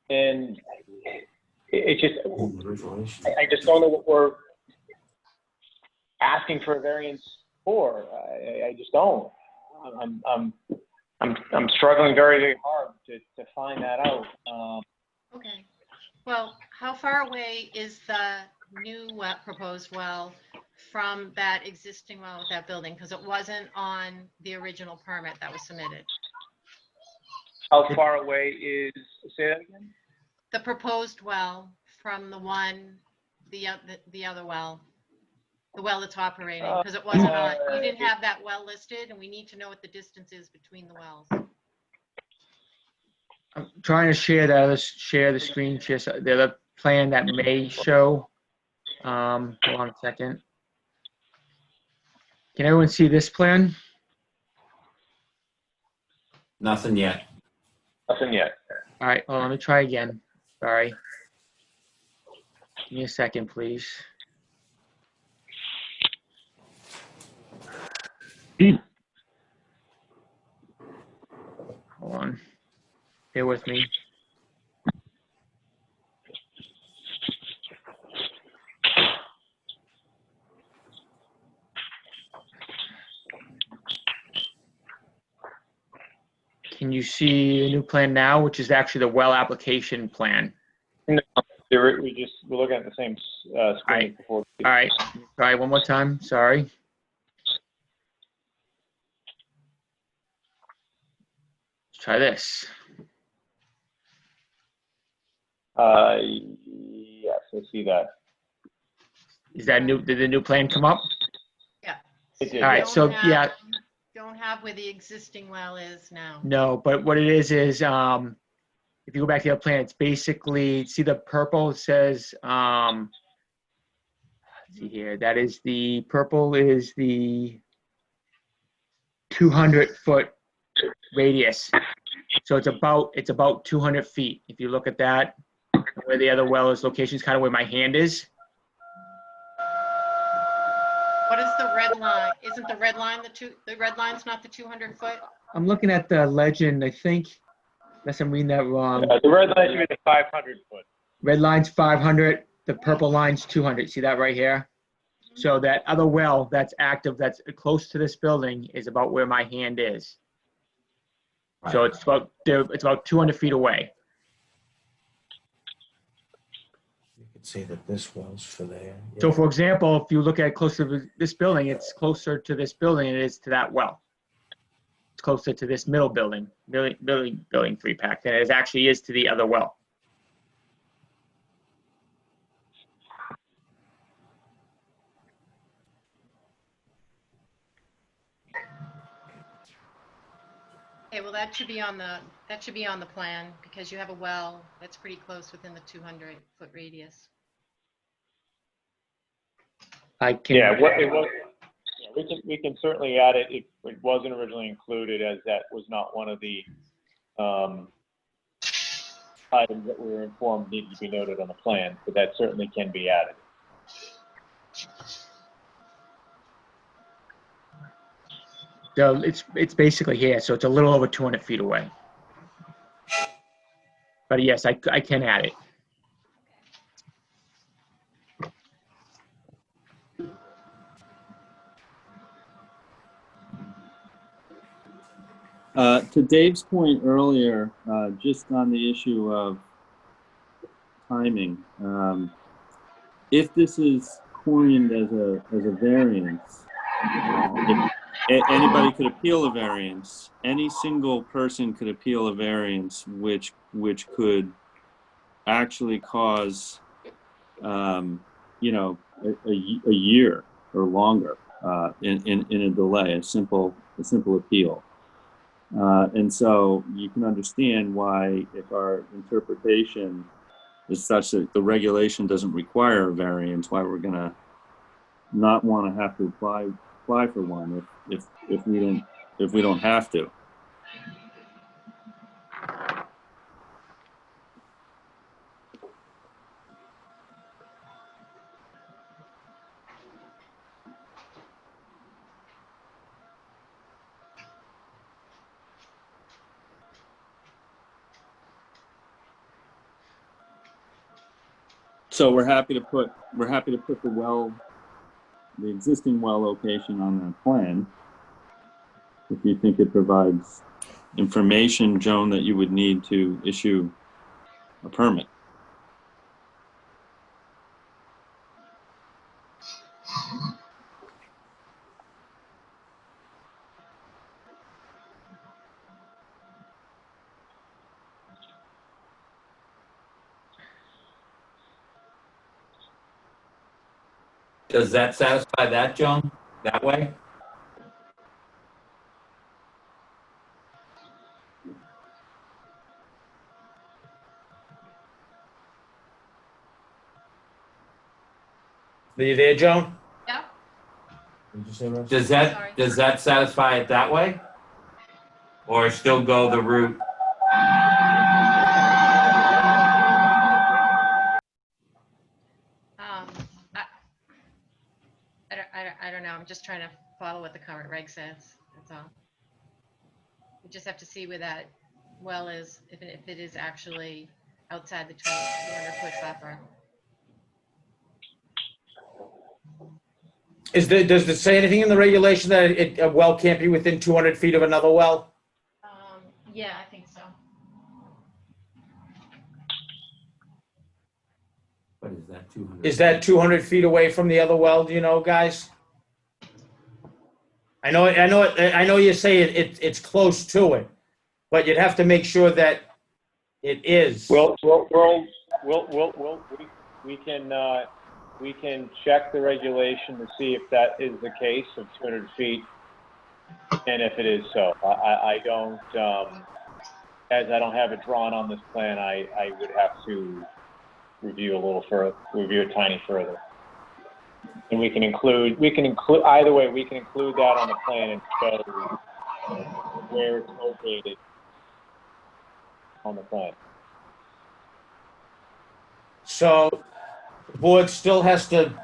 And it just, I just don't know what we're asking for a variance for. I just don't. I'm struggling very, very hard to find that out. Okay. Well, how far away is the new proposed well from that existing well with that building? Because it wasn't on the original permit that was submitted. How far away is, say that again? The proposed well from the other well, the well that's operating, because it wasn't on, you didn't have that well listed, and we need to know what the distance is between the wells. I'm trying to share the screen, the other plan that may show. Hold on a second. Can everyone see this plan? Nothing yet. Nothing yet. All right, well, let me try again. Sorry. Give me a second, please. Bear with me. Can you see a new plan now, which is actually the well application plan? We're looking at the same screen Right. before. All right, try one more time, sorry. Let's try this. Yes, I see that. Is that new, did the new plan come up? Yeah. It did, All right, yeah. so, yeah, Don't have where the existing well is now. no, but what it is, if you go back to the other plan, it's basically, see the purple, it says, let's see here, that is the, purple is the 200-foot radius. So it's about 200 feet. If you look at that, where the other well is, location is kind of where my hand is. What is the red line? Isn't the red line the red line's not the 200 foot? I'm looking at the legend, I think, unless I'm reading that wrong. The red line should be the 500 foot. Red line's 500, the purple line's 200. See that right here? So that other well that's active, that's close to this building, is about where my hand is. So it's about 200 feet away. You can see that this well's for there. So for example, if you look at closer to this building, it's closer to this building than it is to that well. It's closer to this middle building 3-pack than it actually is to the other well. Okay, well, that should be on the plan because you have a well that's pretty close within the 200 foot radius. I can. Yeah, we can certainly add it. It wasn't originally included as that was not one of the items that we were informed needed to be noted on the plan, but that certainly can be added. So it's basically here, so it's a little over 200 feet away. But yes, I can add it. To Dave's point earlier, just on the issue of timing, if this is coined as a variance, anybody could appeal a variance. Any single person could appeal a variance, which could actually cause, a year or longer in a delay, a simple appeal. And so you can understand why, if our interpretation is such that the regulation doesn't require a variance, why we're going to not want to have to apply for one if we don't have to. So we're happy to put the existing well location on the plan. If you think it provides information, Joan, that you would need to issue a permit. Does that satisfy that, Joan? That way? Are you there, Joan? Yeah. Did you say Russ? Does that satisfy it that way? Or still go the route? I don't know. I'm just trying to follow what the current reg says. That's all. We just have to see where that well is, if it is actually outside the 200-foot buffer. Does it say anything in the regulation that a well can't be within 200 feet of another well? Yeah, I think so. What is that, 200? Is that 200 feet away from the other well, do you know, guys? I know you say it's close to it, but you'd have to make sure that it is. We can check the regulation to see if that is the case of 200 feet, and if it is so. I don't, as I don't have it drawn on this plan, I would have to review it tiny further. And we can include, either way, we can include that on the plan and show where it's located on the plan. So the board still has to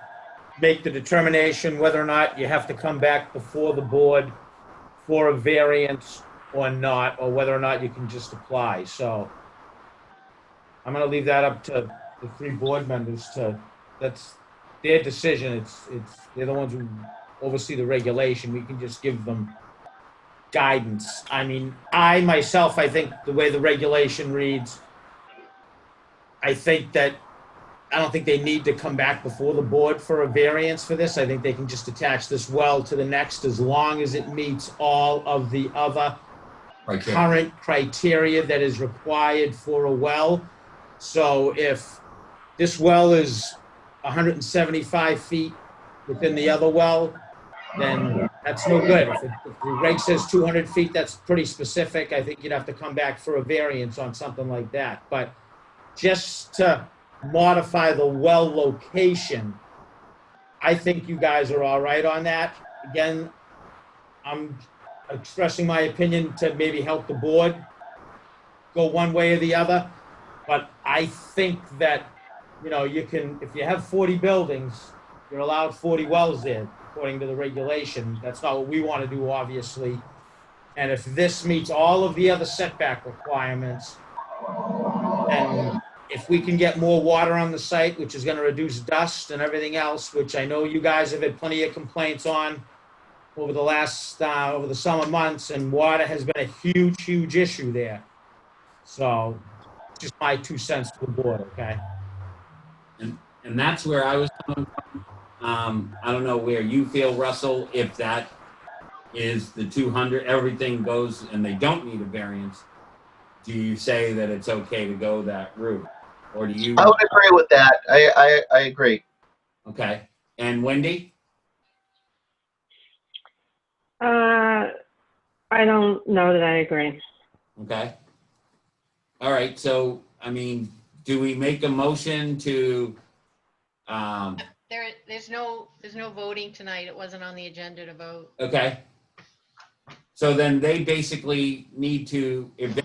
make the determination whether or not you have to come back before the board for a variance or not, or whether or not you can just apply. So I'm going to leave that up to the three board members that's their decision. They're the ones who oversee the regulation. We can just give them guidance. I mean, I think the way the regulation reads, I don't think they need to come back before the board for a variance for this. I think they can just attach this well to the next as long as it meets all of the other current criteria that is required for a well. So if this well is 175 feet within the other well, then that's no good. If the reg says 200 feet, that's pretty specific. I think you'd have to come back for a variance on something like that. But just to modify the well location, I think you guys are all right on that. Again, I'm expressing my opinion to maybe help the board go one way or the other. But I think that, you can, if you have 40 buildings, you're allowed 40 wells there, according to the regulation. That's not what we want to do, obviously. And if this meets all of the other setback requirements, and if we can get more water on the site, which is going to reduce dust and everything else, which I know you guys have had plenty of complaints on over the summer months, and water has been a huge, huge issue there. So just my 2 cents to the board, okay? And that's where I was coming from. I don't know where you feel, Russell, if that is the 200, everything goes and they don't need a variance. Do you say that it's okay to go that route? Or do you? I would agree with that. I agree. Okay. And Wendy? I don't know that I agree. Okay. All right. So, I mean, do we make a motion to, There's no voting tonight. It wasn't on the agenda to vote. okay. So then they basically need to, if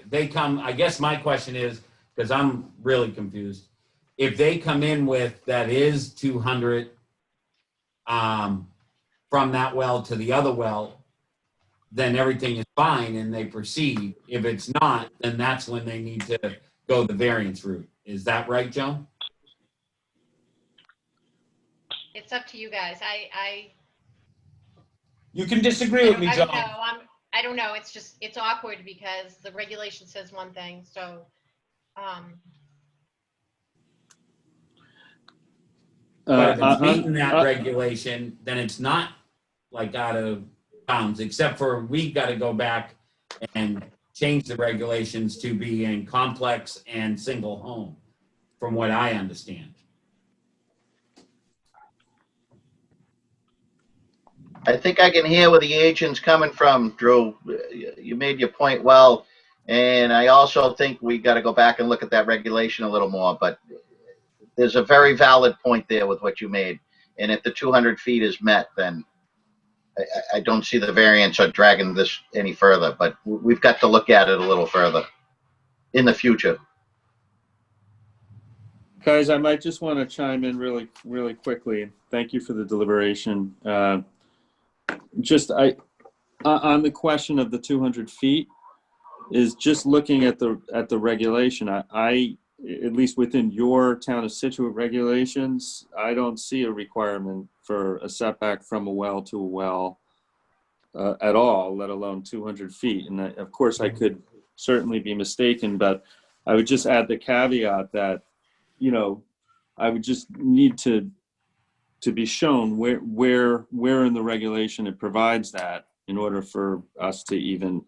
they come, I guess my question is, because I'm really confused. If they come in with that is 200 from that well to the other well, then everything is fine and they proceed. If it's not, then that's when they need to go the variance route. Is that right, Joan? It's up to you guys. You can disagree with me, I John. don't know. I don't know. It's awkward because the regulation says one thing. So, But if it's meeting that regulation, then it's not like out of bounds, except for we've got to go back and change the regulations to be in complex and single home, from what I understand. I think I can hear where the agent's coming from, Drew. You made your point well, and I also think we got to go back and look at that regulation a little more, but there's a very valid point there with what you made. And if the 200 feet is met, then I don't see the variance or dragging this any further, but we've got to look at it a little further in the future. Guys, I might just want to chime in really, really quickly. Thank you for the deliberation. On the question of the 200 feet, is just looking at the regulation. I at least within your town of Scituate regulations, I don't see a requirement for a setback from a well to a well at all, let alone 200 feet. And of course, I could certainly be mistaken, but I would just add the caveat that, you know, I would just need to be shown where in the regulation it provides that in order for us to even,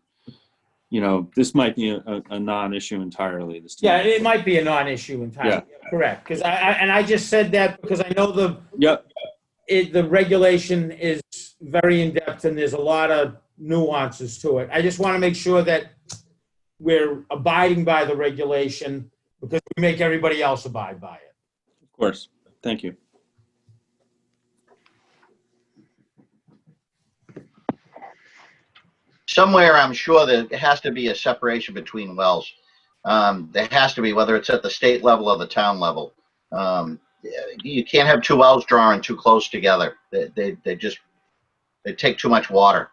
you know, this might be a non-issue entirely. This Yeah, it might be a non-issue entirely. Yeah. Correct. Because I just said that because I know Yep. the regulation is very in-depth and there's a lot of nuances to it. I just want to make sure that we're abiding by the regulation because we make everybody else abide by it. Of course. Thank you. Somewhere, I'm sure there has to be a separation between wells. There has to be, whether it's at the state level or the town level. You can't have two wells drawing too close together. They take too much water.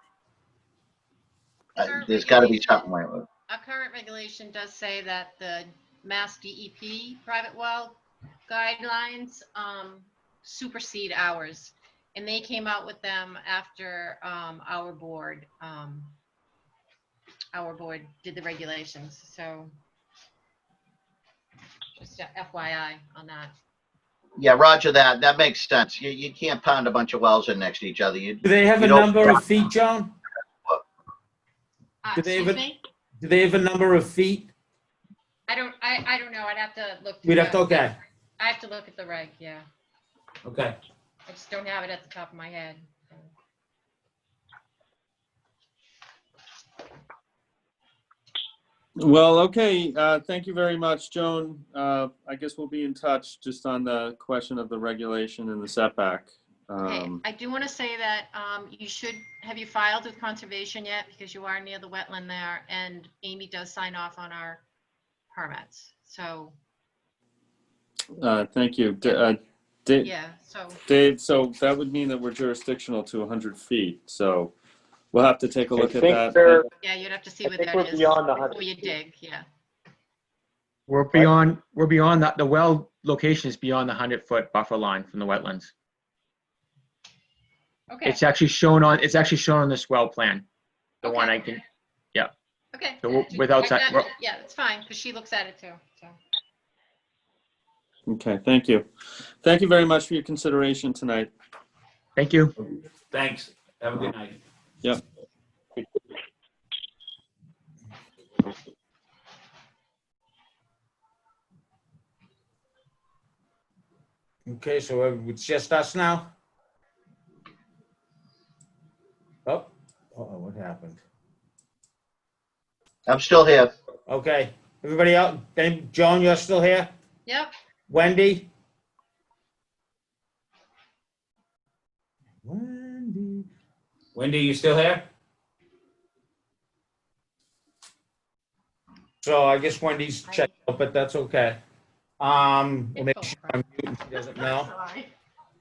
There's got to be something like that. Our current regulation does say that the Mass DEP private well guidelines supersede ours. And they came out with them after our board did the regulations. So just FYI on that. Yeah, roger that. That makes sense. You can't pound a bunch of wells in next to each other. Do they have a number of feet, Joan? Do they Excuse me? Do they have a number of feet? I don't know. I'd have to look. We'd have to, okay. I have to look at the reg, yeah. Okay. I just don't have it at the top of my head. Well, okay. Thank you very much, Joan. I guess we'll be in touch just on the question of the regulation and the setback. Okay, I do want to say that have you filed with conservation yet? Because you are near the wetland there, and Amy does sign off on our permits. So. Thank you. Yeah, so. Dave, so that would mean that we're jurisdictional to 100 feet. So we'll have to take a look at that. Yeah, you'd have to see what that we're is beyond the before 100 you feet. dig, yeah. We're beyond the well location is beyond the 100-foot buffer line from the wetlands. Okay, It's actually shown on this well plan. The Okay. one I can, okay. so without that, Yeah, that's fine, because she looks at it too, so. Okay, thank you. Thank you very much for your consideration tonight. thank you. Thanks. Have a good night. Yep. Okay, so it's just us now? Oh, what happened? I'm still here. Okay, everybody else, Joan, you're still here? Yep, Wendy? Wendy, you still here? So I guess Wendy's checked out, but that's okay. We'll make sure I'm muting, she doesn't know. sorry.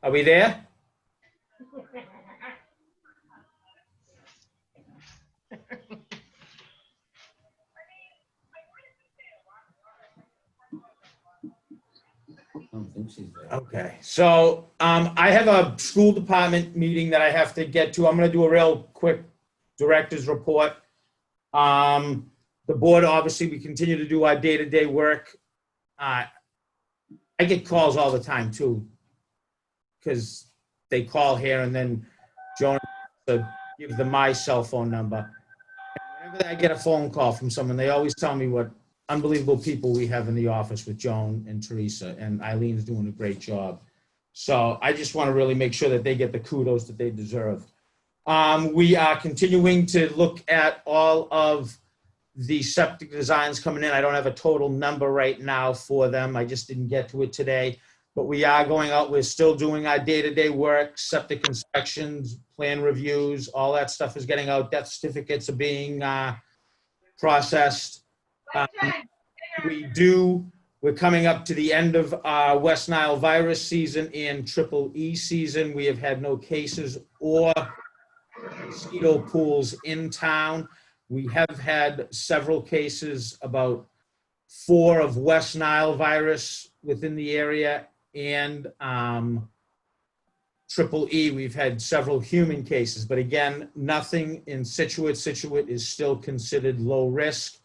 Are we there? I don't think she's there. Okay, so I have a school department meeting that I have to get to. I'm gonna do a real quick director's report. The board, obviously, we continue to do our day-to-day work. I get calls all the time too, because they call here and then Joan to give them my cell phone number. Whenever I get a phone call from someone, they always tell me what unbelievable people we have in the office with Joan and Teresa, and Eileen's doing a great job. So I just want to really make sure that they get the kudos that they deserve. We are continuing to look at all of the septic designs coming in. I don't have a total number right now for them. I just didn't get to it today. But we are going out. We're still doing our day-to-day work, septic inspections, plan reviews, all that stuff is getting out. Death certificates are being processed. We're coming up to the end of our West Nile virus season and Triple E season. We have had no cases or mosquito pools in town. We have had several cases, about 4 of West Nile virus within the area, and Triple E, we've had several human cases, but again, nothing in Scituate. Scituate is still considered low risk.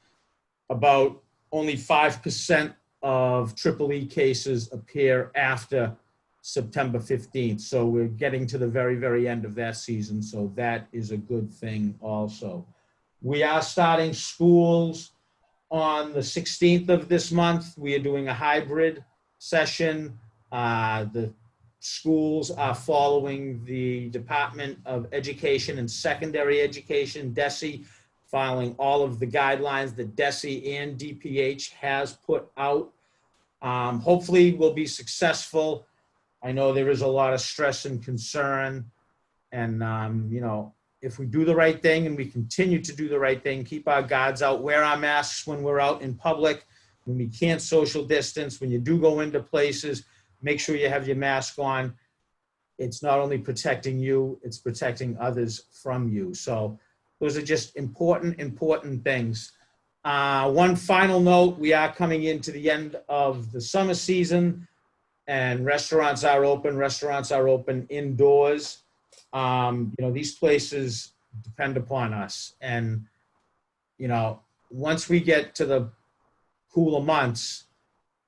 About only 5% of Triple E cases appear after September 15th. So we're getting to the very, very end of that season. So that is a good thing also. We are starting schools on the 16th of this month. We are doing a hybrid session. The schools are following the Department of Education and Secondary Education, DESE, following all of the guidelines that DESE and DPH has put out. Hopefully we'll be successful. I know there is a lot of stress and concern, and you know, if we do the right thing and we continue to do the right thing, keep our guards out, wear our masks when we're out in public, when we can't social distance, when you do go into places, make sure you have your mask on. It's not only protecting you, it's protecting others from you. So those are just important things. One final note, we are coming into the end of the summer season, and restaurants are open indoors. You know, these places depend upon us. And, you know, once we get to the cooler months,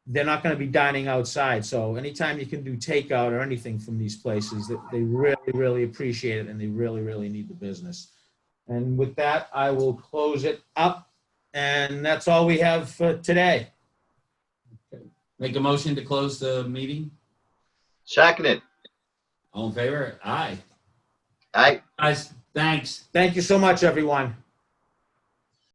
they're not going to be dining outside. So anytime you can do takeout or anything from these places, they really, really appreciate it, and they really, really need the business. And with that, I will close it up. And that's all we have for today. Make a motion to close the meeting. Seconded. All in favor? Aye. Aye. Guys, thanks. Thank you so much, everyone.